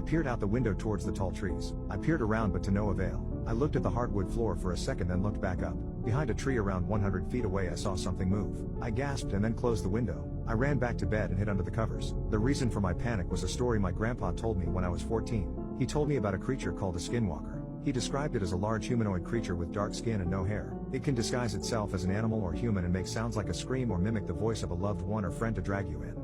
peered out the window towards the tall trees. I peered around but to no avail. I looked at the hardwood floor for a second then looked back up. Behind a tree around 100 feet away I saw something move. I gasped and then closed the window. I ran back to bed and hid under the covers. The reason for my panic was a story my grandpa told me when I was 14. He told me about a creature called a skinwalker. He described it as a large humanoid creature with dark skin and no hair. It can disguise itself as an animal or human and make sounds like a scream or mimic the voice of a loved one or friend to drag you in.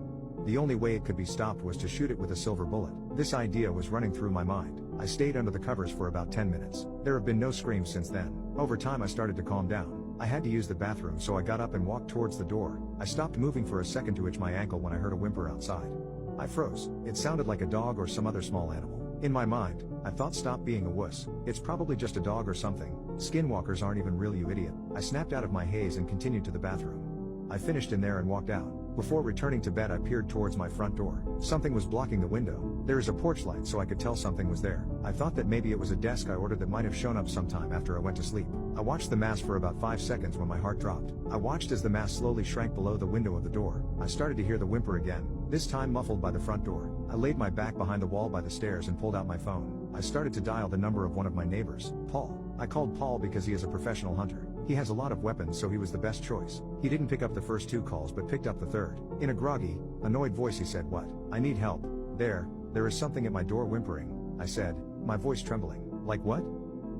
The only way it could be stopped was to shoot it with a silver bullet. This idea was running through my mind. I stayed under the covers for about 10 minutes. There have been no screams since then. Over time I started to calm down. I had to use the bathroom so I got up and walked towards the door. I stopped moving for a second to itch my ankle when I heard a whimper outside. I froze. It sounded like a dog or some other small animal. In my mind, I thought, stop being a wuss. It's probably just a dog or something. Skinwalkers aren't even real, you idiot. I snapped out of my haze and continued to the bathroom. I finished in there and walked out. Before returning to bed I peered towards my front door. Something was blocking the window. There is a porch light so I could tell something was there. I thought that maybe it was a desk I ordered that might have shown up sometime after I went to sleep. I watched the mass for about 5 seconds when my heart dropped. I watched as the mass slowly shrank below the window of the door. I started to hear the whimper again, this time muffled by the front door. I laid my back behind the wall by the stairs and pulled out my phone. I started to dial the number of one of my neighbors, Paul. I called Paul because he is a professional hunter. He has a lot of weapons so he was the best choice. He didn't pick up the first 2 calls but picked up the third. In a groggy, annoyed voice he said, "What? I need help. There is something at my door whimpering," I said, my voice trembling. "Like what?"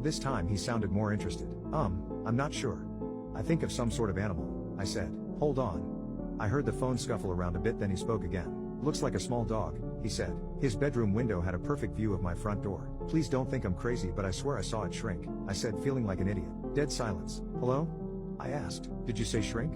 This time he sounded more interested. I'm not sure. I think of some sort of animal," I said. "Hold on." I heard the phone scuffle around a bit then he spoke again. "Looks like a small dog," he said. His bedroom window had a perfect view of my front door. "Please don't think I'm crazy but I swear I saw it shrink," I said, feeling like an idiot. Dead silence. "Hello?" I asked. "Did you say shrink?"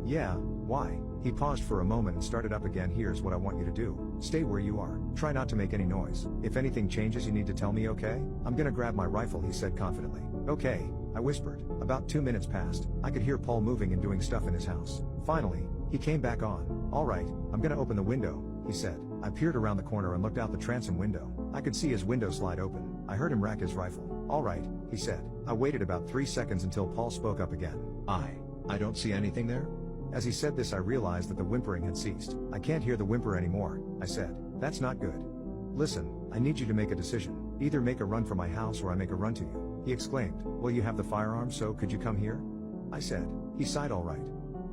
Yeah, why?" He paused for a moment and started up again. "Here's what I want you to do. Stay where you are. Try not to make any noise. If anything changes you need to tell me, okay? I'm gonna grab my rifle," he said confidently. "Okay," I whispered. About 2 minutes passed. I could hear Paul moving and doing stuff in his house. Finally, he came back on. "All right, I'm gonna open the window," he said. I peered around the corner and looked out the transom window. I could see his window slide open. I heard him rack his rifle. "All right," he said. I waited about 3 seconds until Paul spoke up again. I don't see anything there." As he said this I realized that the whimpering had ceased. "I can't hear the whimper anymore," I said. "That's not good. Listen, I need you to make a decision. Either make a run for my house or I make a run to you," he exclaimed. "Well, you have the firearm, so could you come here?" I said. He sighed. "All right.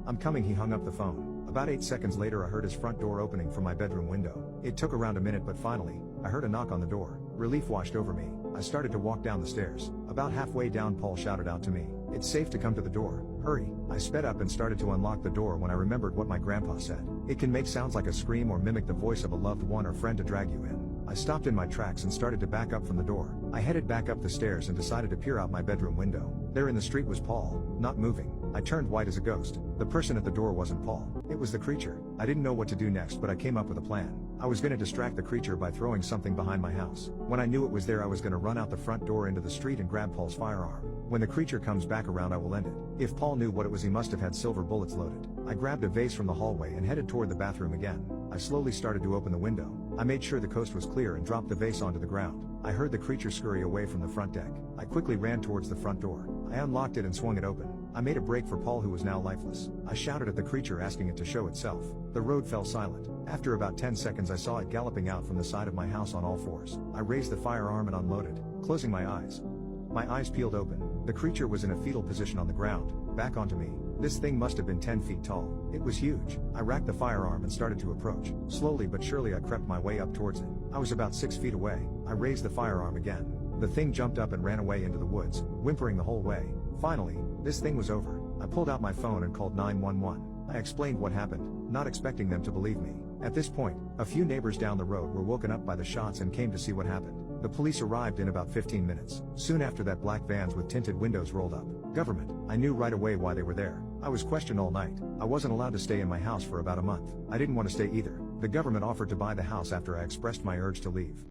I'm coming." He hung up the phone. About 8 seconds later I heard his front door opening from my bedroom window. It took around a minute but finally, I heard a knock on the door. Relief washed over me. I started to walk down the stairs. About halfway down Paul shouted out to me, "It's safe to come to the door. Hurry." I sped up and started to unlock the door when I remembered what my grandpa said. It can make sounds like a scream or mimic the voice of a loved one or friend to drag you in. I stopped in my tracks and started to back up from the door. I headed back up the stairs and decided to peer out my bedroom window. There in the street was Paul, not moving. I turned white as a ghost. The person at the door wasn't Paul. It was the creature. I didn't know what to do next but I came up with a plan. I was gonna distract the creature by throwing something behind my house. When I knew it was there I was gonna run out the front door into the street and grab Paul's firearm. When the creature comes back around I will end it. If Paul knew what it was he must have had silver bullets loaded. I grabbed a vase from the hallway and headed toward the bathroom again. I slowly started to open the window. I made sure the coast was clear and dropped the vase onto the ground. I heard the creature scurry away from the front deck. I quickly ran towards the front door. I unlocked it and swung it open. I made a break for Paul who was now lifeless. I shouted at the creature asking it to show itself. The road fell silent. After about 10 seconds I saw it galloping out from the side of my house on all fours. I raised the firearm and unloaded, closing my eyes. My eyes peeled open. The creature was in a fetal position on the ground, back onto me. This thing must have been 10 feet tall. It was huge. I racked the firearm and started to approach. Slowly but surely I crept my way up towards it. I was about 6 feet away. I raised the firearm again. The thing jumped up and ran away into the woods, whimpering the whole way. Finally, this thing was over. I pulled out my phone and called 911. I explained what happened, not expecting them to believe me. At this point, a few neighbors down the road were woken up by the shots and came to see what happened. The police arrived in about 15 minutes. Soon after that black vans with tinted windows rolled up. Government. I knew right away why they were there. I was questioned all night. I wasn't allowed to stay in my house for about a month. I didn't want to stay either. The government offered to buy the house after I expressed my urge to leave.